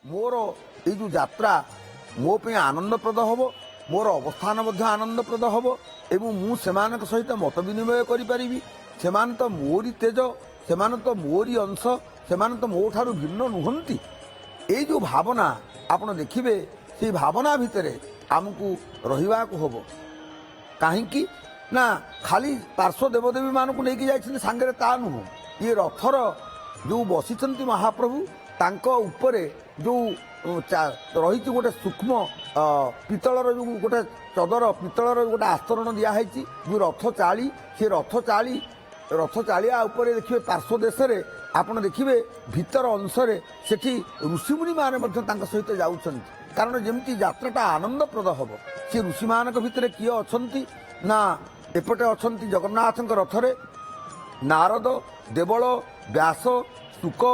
मोर ये यात्रा मो पे आनंदप्रद हम मोर अवस्थान आनंदप्रद हम एवं मुझे सहित मत विनिमय करी से तो मोरी तेज से तो मोरी अंश से तो मो ठारू भिन्न नुहंती ये जो भावना आपड़ देखिए से भावना भितर आमको रहा हम कहीं ना खाली पार्श्व देवदेवी मान को लेकिन जाइए सांगे ता नुह ये रथर जो बसी महाप्रभु तांक उपरे जो रही गोटे सूक्ष्म पितलर जो गोटे चदर पितलर गोटे आस्तरण दिखाई जो रथ चालिया उपरे देखिए पार्श्व देश में आपड़ देखिए भीतर अंशरे सेठी ऋषिमुनि माने सहित जाउछन्ति कारण जमती यात्राटा आनंदप्रद हम सी ऋषि मान भितर किए अच्छा ना एपटे अच्छा जगन्नाथ रथरे नारद देवल व्यास शुक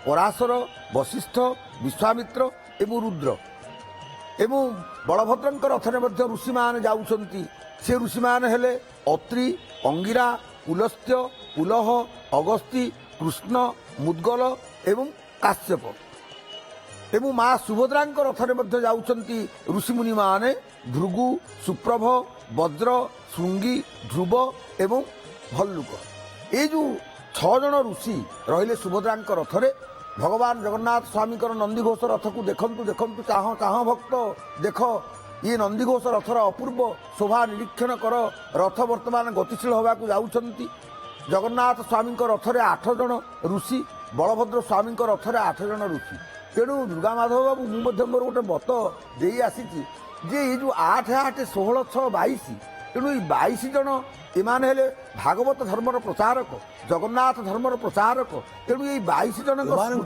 पराशर वशिष्ठ विश्वामित्र एवं रुद्र एवं बलभद्र रथरे ऋषि मान जाउछन्ति से ऋषि मान हेले अत्रि अंगिरा पुलस्त्य पुलह अगस्ती कृष्ण मुद्गल एवं काश्यप एवं माँ सुभद्रा रथरे जाउछन्ति ऋषिमुनि माने भृगु सुप्रभ वज्र श्रृंगी ध्रुव एवं भल्लुक ये जो 6 जन ऋषि रहिले सुभद्रा रथरे भगवान जगन्नाथ स्वामी नंदीघोष रथ को देखंतु देखंतु चाह चाह भक्त देख ये नंदीघोष रथर अपूर्व शोभा निरीक्षण कर रथ वर्तमान गतिशील होगाकू जाउछन्ति जगन्नाथ स्वामी रथरे 8 जन ऋषि बलभद्र स्वामी रथरे 8 जन ऋषि तेणु दुर्गा माधव बाबू मुझे मोर गोटे मत दे आसी जे ये जो 8 8 16 6 22 तेणु ये 22 जन एमान हेले भागवत धर्मर प्रचारक जगन्नाथ धर्मर प्रचारक तेणु ये 22 जन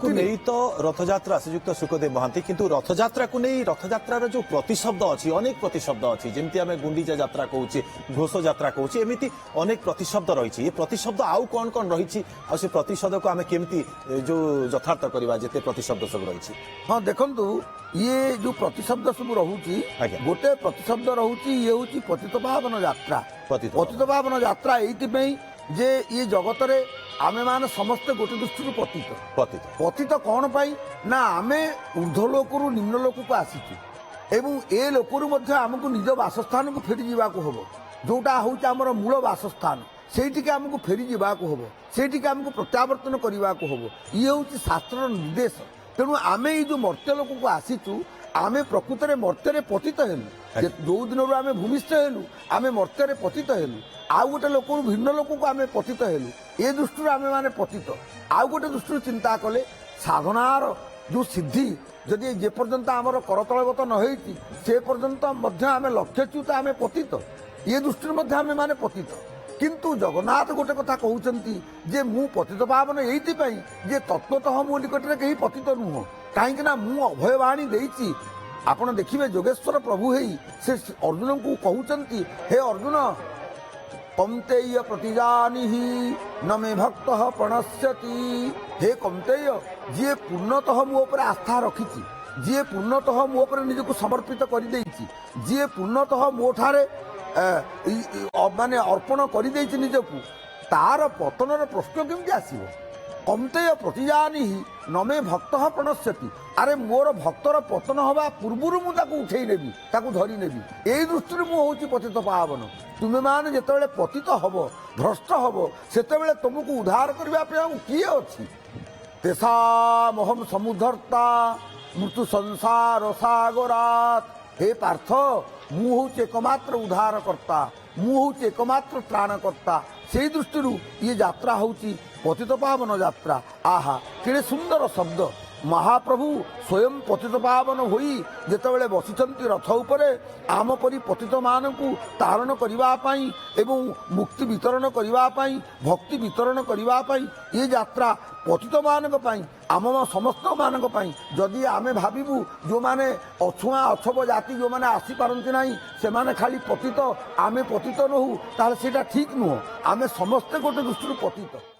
नहीं तो रथयात्रा श्रीयुक्त सुखदेव महांती किंतु रथयात्रा को नहीं रथयात्रार जो प्रतिशब्द अच्छी अनेक प्रतिशब्द अच्छी जमी आम गुंडीचा यात्रा कहूचे घोष यात्रा कहूचे एमती अनेक प्रतिशब्द रही प्रतिशब्द आउ कौन कौन रही से प्रतिशब्द को आम केमती जो यथार्थ करवा जिते प्रतिशब्द सब रही हाँ देखु ये जो प्रतिशब्द सब रोचे गोटे प्रतिशब्द रोचे ये हूँ पतित पावन यात्रा पतित पावन यात्रा ये जे ये जगत रे आमे मान समस्ते गोटे दृष्टि पतित पतित पतित कौन पाई ना आमे ऊर्ध्वलोक निम्न लोक को आसीचु एवं ए लोकरु मध्य आमको निज बासस्थान को फेरी जावाक हम जोटा हूँ आमर मूल बासस्थान से आमको फेरी जावाक हम से आमको प्रत्यावर्तन करने को हम ये हूँ शास्त्र निर्देश तेणु आमे ये जो मर्त्य लोक को आसीचु आमे प्रकृत में मर्त्य पतित हेलु जो दिन आम भूमिस्थ हेलु आमे मर्त्य पतित हेलु आउ गोटे लोक भिन्न लोक को आम पतित हेलु ए दृष्टि आम मैंने पतित आउ गोटे दृष्टि चिंता कले साधनार जो सिद्धि जदि जे पर्यंत आमर करतलगत नई से पर्यंत आम लक्ष्यच्युत आम पतित ये दृष्टि आम मैंने पतित किंतु जगन्नाथ गोटे कथा कहते जे मु पतित पावन ये जे तत्वतः मो निकट में कहीं पतित नुह कहीं मु अभयवाणी देती आपड़ देखिए जोगेश्वर प्रभु से अर्जुन को कहते हे अर्जुन कौन्तेय प्रतिजानी न मे भक्त प्रणश्यति हे कौन्तेय जी पूर्णतः मो पर आस्था रखी जी पूर्णतः मो पर निज को समर्पित कर जी पूर्णतः मो ठारे माने अर्पण कर निजक तार पतनर प्रश्न केमती आसो कौन्तेय प्रतिजानी न मे भक्त प्रणश्यति अरे मोर भक्तर पतन हवा पूर्वर मुझे उठे नेबी धरी नेबी यही दृष्टि मुझे पतित पावन तुम्हें मान जिते पतित हम भ्रष्ट हम से तुमको उद्धार करने किए अच्छी तेषामहम समुद्धर्ता मृत्यु संसार सागरात हे पार्थ मु हूँ एकमात्र उद्धार करता मु हूँ एकमात्र त्राणकर्ता से दृष्टि ये यात्रा हूँ पतित पावन यात्रा आहा कि सुंदर शब्द महाप्रभु स्वयं पतित पावन होई जेतेबेले बसिचंती रथ उपरे आम परी पतित मानकु तारण करने एवं मुक्ति वितरण करने भक्ति वितरण करने ये यात्रा पतित मानक आम समस्त मानक जदि आम भावु जो माने अछुआ अछब जाति जो माने आसी पारंती नाही से माने खाली पतित आमे पतित नहु ताले सेटा ठीक नुह आमे समस्ते गोटे दृष्टि पतित।